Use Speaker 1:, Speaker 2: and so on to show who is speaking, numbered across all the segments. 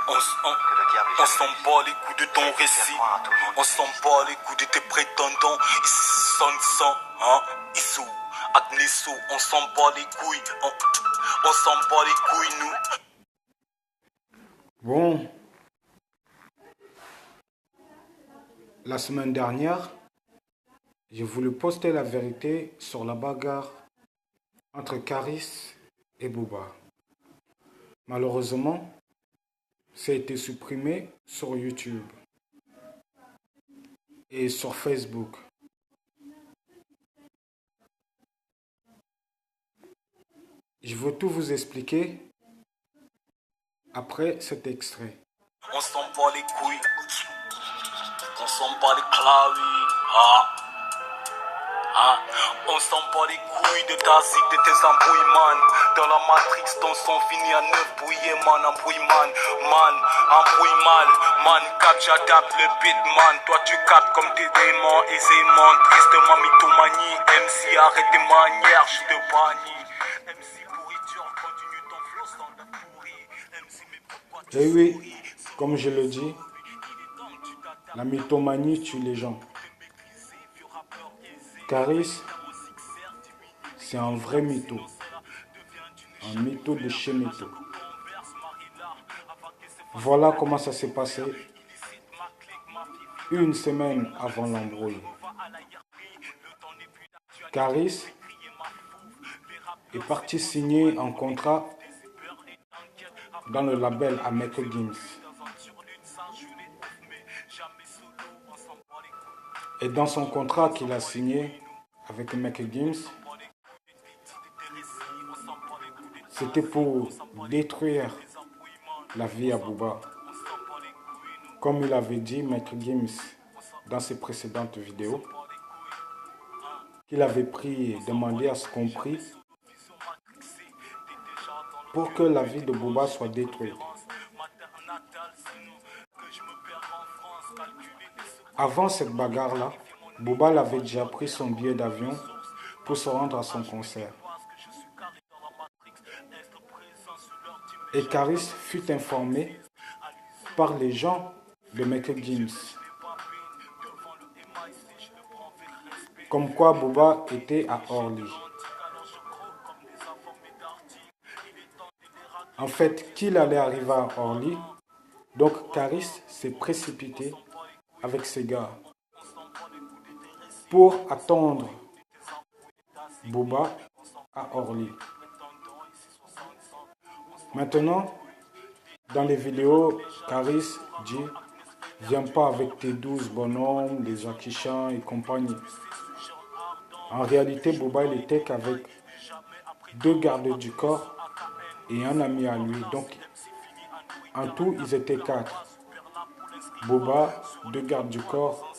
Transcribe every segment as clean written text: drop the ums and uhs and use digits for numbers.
Speaker 1: On s'en bat les coups de ton récit, on s'en bat les coups de tes prétendants. Ils sont sans, hein, Issou, Agnesso, on s'en bat les couilles, on s'en bat les couilles nous.
Speaker 2: Bon, la semaine dernière, j'ai voulu poster la vérité sur la bagarre entre Caris et Booba. Malheureusement, ça a été supprimé sur YouTube et sur Facebook. Je veux tout vous expliquer après cet extrait.
Speaker 1: On s'en bat les couilles, on s'en bat les claviers, on s'en bat les couilles de ta zig, de tes embrouilles, man. Dans la matrix, ton son finit à 9 brouillés, man. Embrouille, man, embrouille mal, man. Cap, j'adapte le beat, man. Toi, tu captes comme des démons, aisément. Tristement, mythomanie. MC, arrête tes manières, je te bannis. MC, pourriture, continue ton flow sans la pourrie. MC, mais pourquoi tu
Speaker 2: Eh oui, comme je le dis, la mythomanie tue les gens. Caris, c'est un vrai mytho. Un mytho de chez mytho. Voilà comment ça s'est passé une semaine avant l'embrouille. Caris est parti signer un contrat dans le label à Maître Gims. Et dans son contrat qu'il a signé avec Maître Gims, c'était pour détruire la vie à Booba. Comme il avait dit Maître Gims dans ses précédentes vidéos, qu'il avait pris et demandé à ce qu'on prie pour que la vie de Booba soit détruite. Avant cette bagarre-là, Booba avait déjà pris son billet d'avion pour se rendre à son concert. Et Caris fut informé par les gens de Maître Gims. Comme quoi Booba était à Orly. En fait, qu'il allait arriver à Orly, donc Caris s'est précipité avec ses gars pour attendre Booba à Orly. Maintenant, dans les vidéos, Caris dit « Viens pas avec tes 12 bonhommes, les Jackie Chan et compagnie ». En réalité, Booba il était qu'avec 2 gardes du corps et un ami à lui. Donc, en tout, ils étaient 4. Booba, 2 gardes du corps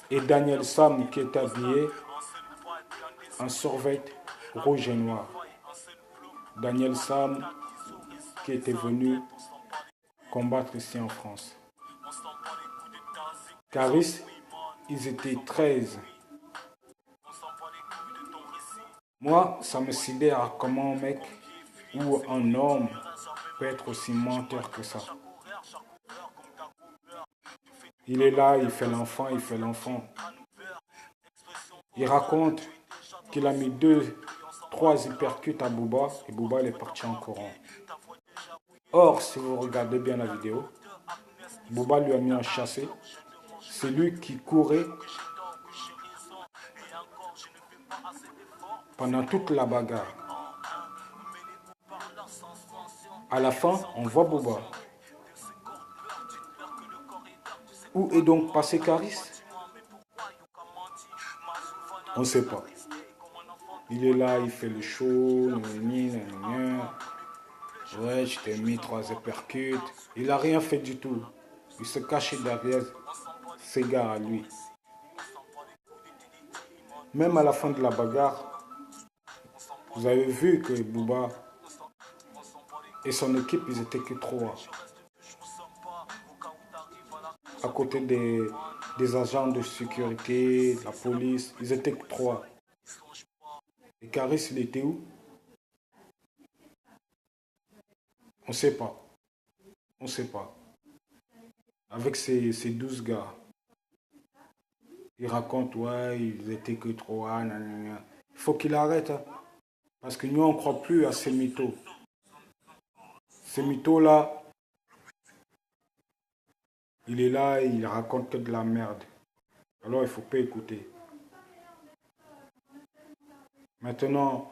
Speaker 2: et Daniel Sam qui est habillé en survêt rouge et noir. Daniel Sam qui était venu combattre ici en France. Caris, ils étaient 13. Moi, ça me sidère comment un mec ou un homme peut être aussi menteur que ça. Il est là, il fait l'enfant, il fait l'enfant. Il raconte qu'il a mis 2, 3 uppercuts à Booba et Booba il est parti en courant. Or, si vous regardez bien la vidéo, Booba lui a mis un chassé. C'est lui qui courait pendant toute la bagarre. À la fin, on voit Booba. Où est donc passé Caris? On ne sait pas. Il est là, il fait le show, ouais, je t'ai mis 3 uppercuts. Il n'a rien fait du tout. Il se cachait derrière ses gars à lui. Même à la fin de la bagarre, vous avez vu que Booba et son équipe, ils étaient que 3. À côté des agents de sécurité, la police, ils étaient que 3. Et Caris, il était où? On sait pas. On sait pas. Avec ces 12 gars, ils racontent, ouais, ils étaient que trois, nanana. Il faut qu'il arrête, hein. Parce que nous, on ne croit plus à ces mythos. Ces mythos-là, il est là, il raconte que de la merde. Alors, il faut pas écouter. Maintenant,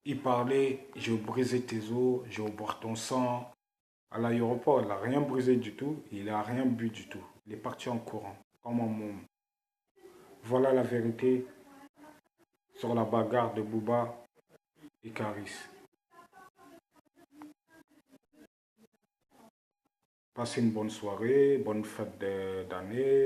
Speaker 2: il parlait, j'ai brisé tes os, j'ai boire ton sang. À l'aéroport, il n'a rien brisé du tout, il n'a rien bu du tout. Il est parti en courant, comme un môme. Voilà la vérité sur la bagarre de Booba et Karis. Passez une bonne soirée, bonne fête d'année.